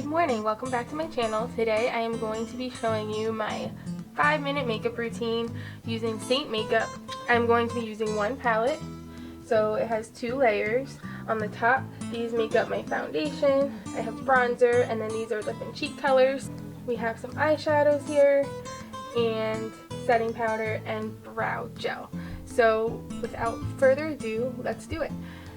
Good morning, welcome back to my channel. Today I am going to be showing you my 5-minute makeup routine using Seint makeup. I'm going to be using one palette, so it has 2 layers. On the top, these make up my foundation. I have bronzer, and then these are lip and cheek colors. We have some eyeshadows here, and setting powder and brow gel. So without further ado, let's do it.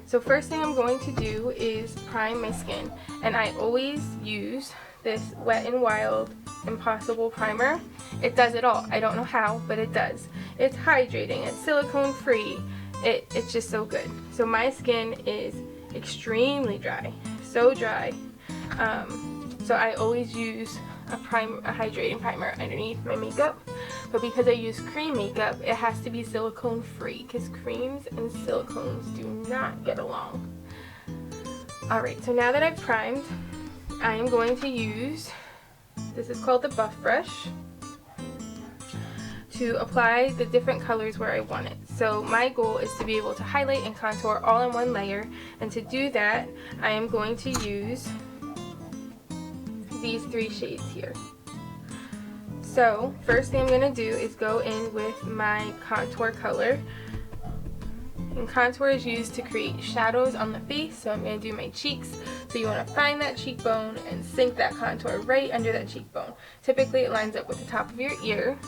So first thing I'm going to do is prime my skin, and I always use this Wet n Wild Impossible Primer. It does it all. I don't know how, but it does. It's hydrating, it's silicone free, it's just so good. So my skin is extremely dry, so dry. So I always use a hydrating primer underneath my makeup, but because I use cream makeup, it has to be silicone free because creams and silicones do not get along. Alright, so now that I've primed, I am going to use, this is called the buff brush, to apply the different colors where I want it. So my goal is to be able to highlight and contour all in one layer, and to do that I am going to use these 3 shades here. So first thing I'm going to do is go in with my contour color, and contour is used to create shadows on the face. So I'm going to do my cheeks, so you want to find that cheekbone and sink that contour right under that cheekbone. Typically it lines up with the top of your ear,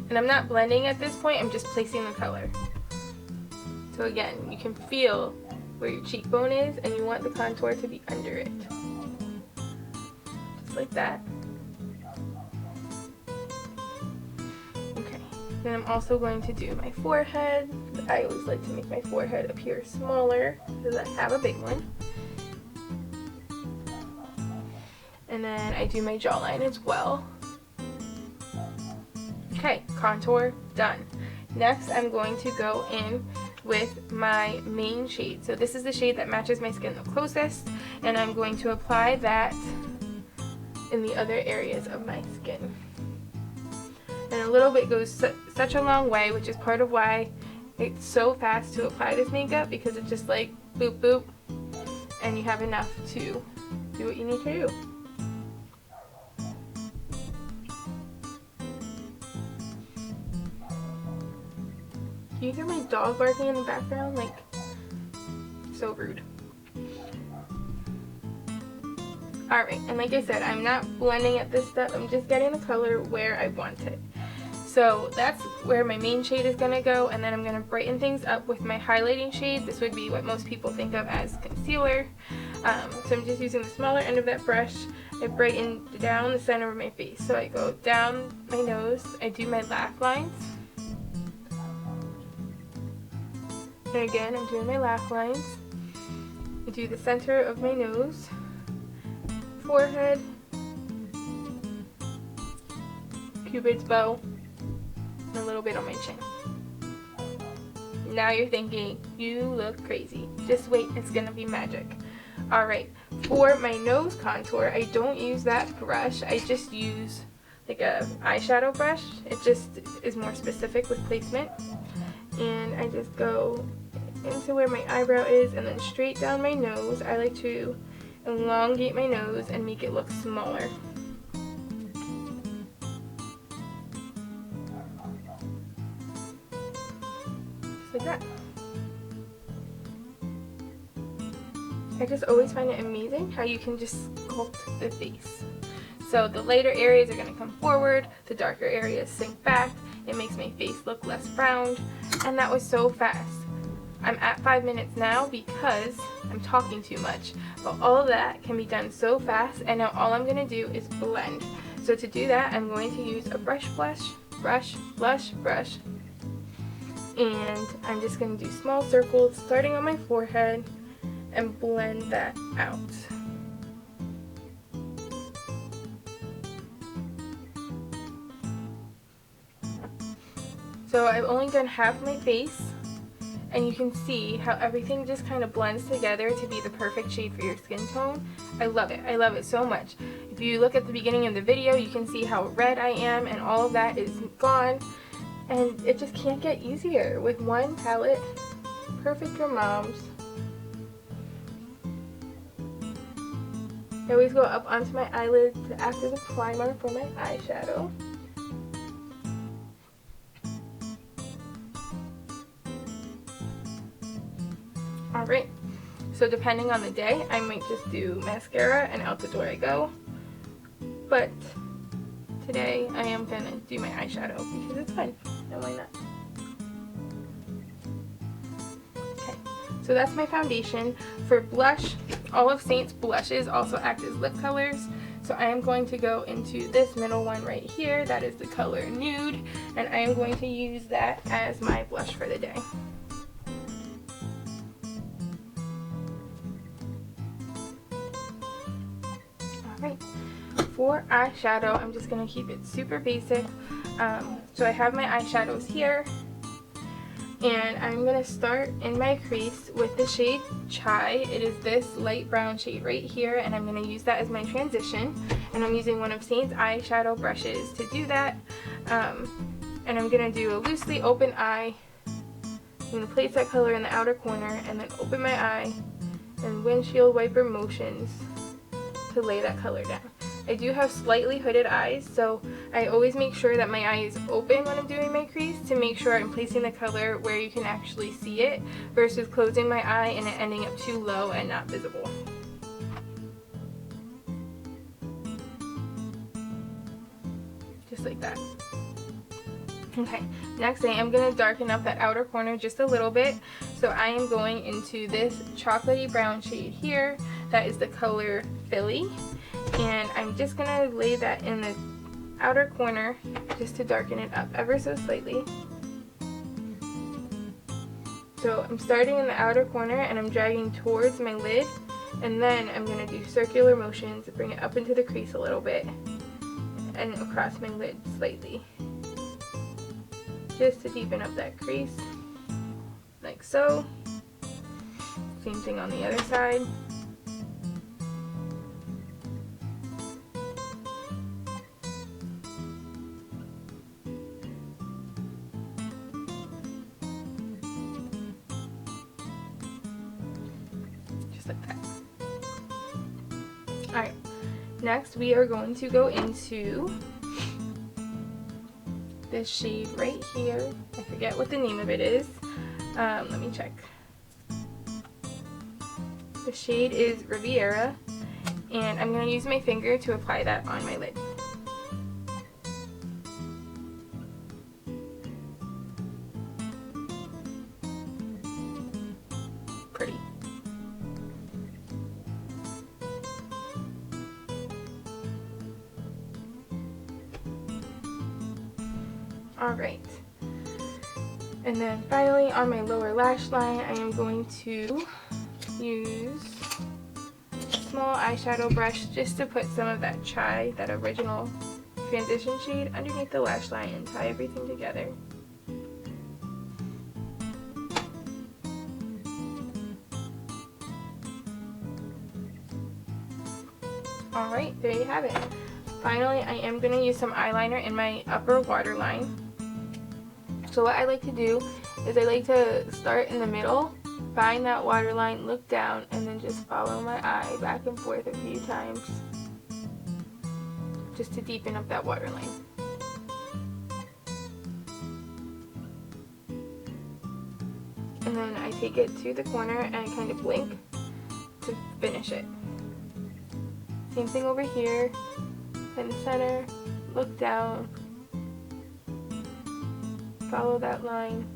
and I'm not blending at this point, I'm just placing the color. So again, you can feel where your cheekbone is, and you want the contour to be under it. Just like that. Okay, then I'm also going to do my forehead. I always like to make my forehead appear smaller because I have a big one. And then I do my jawline as well. Okay, contour done. Next I'm going to go in with my main shade. So this is the shade that matches my skin the closest, and I'm going to apply that in the other areas of my skin. And a little bit goes such a long way, which is part of why it's so fast to apply this makeup, because it's just like boop boop and you have enough to do what you need to do. Can you hear my dog barking in the background? Like, so rude. Alright, and like I said, I'm not blending at this step, I'm just getting the color where I want it. So that's where my main shade is going to go, and then I'm going to brighten things up with my highlighting shade. This would be what most people think of as concealer. So I'm just using the smaller end of that brush. I brighten down the center of my face. So I go down my nose, I do my laugh lines. And again, I'm doing my laugh lines. I do the center of my nose, forehead, Cupid's bow, and a little bit on my chin. Now you're thinking, you look crazy. Just wait, it's gonna be magic. Alright, for my nose contour, I don't use that brush. I just use like a eyeshadow brush. It just is more specific with placement. And I just go into where my eyebrow is and then straight down my nose. I like to elongate my nose and make it look smaller. Just like that. I just always find it amazing how you can just sculpt the face. So the lighter areas are going to come forward, the darker areas sink back. It makes my face look less round, and that was so fast. I'm at 5 minutes now because I'm talking too much, but all of that can be done so fast, and now all I'm going to do is blend. So to do that, I'm going to use a brush, and I'm just going to do small circles starting on my forehead and blend that out. So I've only done half my face, and you can see how everything just kind of blends together to be the perfect shade for your skin tone. I love it. I love it so much. If you look at the beginning of the video, you can see how red I am, and all of that is gone. And it just can't get easier with one palette. Perfect for moms. I always go up onto my eyelid to act as a primer for my eyeshadow. Alright, so depending on the day, I might just do mascara and out the door I go. But today I am going to do my eyeshadow because it's fun, and why not? Okay, so that's my foundation. For blush, all of Seint's blushes also act as lip colors. So I am going to go into this middle one right here. That is the color Nude, and I am going to use that as my blush for the day. Alright, for eyeshadow, I'm just going to keep it super basic. So I have my eyeshadows here, and I'm going to start in my crease with the shade Chai. It is this light brown shade right here, and I'm going to use that as my transition. And I'm using one of Seint's eyeshadow brushes to do that. And I'm going to do a loosely open eye. I'm going to place that color in the outer corner and then open my eye and windshield wiper motions to lay that color down. I do have slightly hooded eyes, so I always make sure that my eye is open when I'm doing my crease to make sure I'm placing the color where you can actually see it versus closing my eye and it ending up too low and not visible. Just like that. Okay, next I am going to darken up that outer corner just a little bit. So I am going into this chocolatey brown shade here. That is the color Philly. And I'm just going to lay that in the outer corner just to darken it up ever so slightly. So I'm starting in the outer corner and I'm dragging towards my lid. And then I'm going to do circular motions to bring it up into the crease a little bit and across my lid slightly. Just to deepen up that crease, like so. Same thing on the other side. Just like that. Alright, next we are going to go into this shade right here. I forget what the name of it is. Let me check. The shade is Riviera, and I'm going to use my finger to apply that on my lid. Pretty. Alright, and then finally on my lower lash line I am going to use a small eyeshadow brush just to put some of that Chai, that original transition shade, underneath the lash line and tie everything together. Alright, there you have it. Finally, I am going to use some eyeliner in my upper waterline. So what I like to do is I like to start in the middle, find that waterline, look down, and then just follow my eye back and forth a few times just to deepen up that waterline. And then I take it to the corner and I kind of blink to finish it. Same thing over here, in the center, look down, follow that line,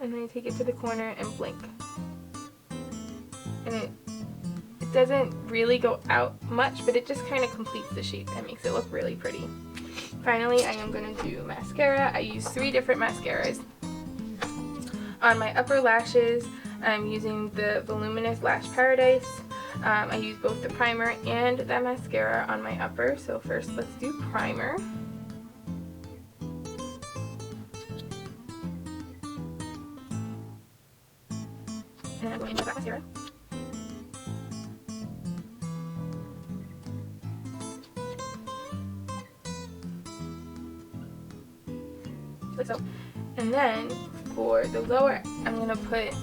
and then I take it to the corner and blink. And it doesn't really go out much, but it just kind of completes the shape and makes it look really pretty. Finally, I am going to do mascara. I use 3 different mascaras. On my upper lashes, I'm using the Voluminous Lash Paradise. I use both the primer and the mascara on my upper. So first let's do primer. And I'm going to that mascara. Like so. And then for the lower, I'm going to put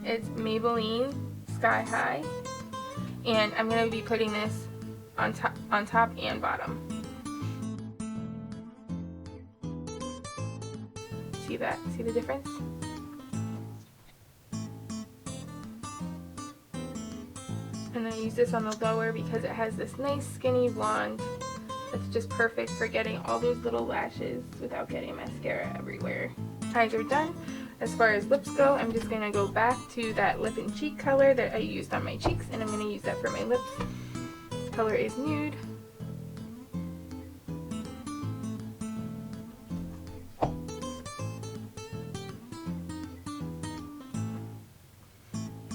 It's Maybelline Sky High, and I'm going to be putting this on top and bottom. See that? See the difference? And I use this on the lower because it has this nice skinny blonde that's just perfect for getting all those little lashes without getting mascara everywhere. Eyes are done. As far as lips go, I'm just going to go back to that lip and cheek color that I used on my cheeks, and I'm going to use that for my lips. Color is Nude.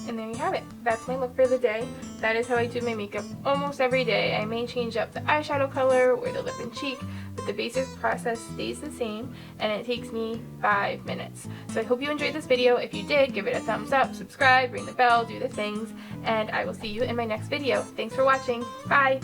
And there you have it. That's my look for the day. That is how I do my makeup almost every day. I may change up the eyeshadow color or the lip and cheek, but the basic process stays the same, and it takes me 5 minutes. So I hope you enjoyed this video. If you did, give it a thumbs up, subscribe, ring the bell, do the things, and I will see you in my next video. Thanks for watching. Bye!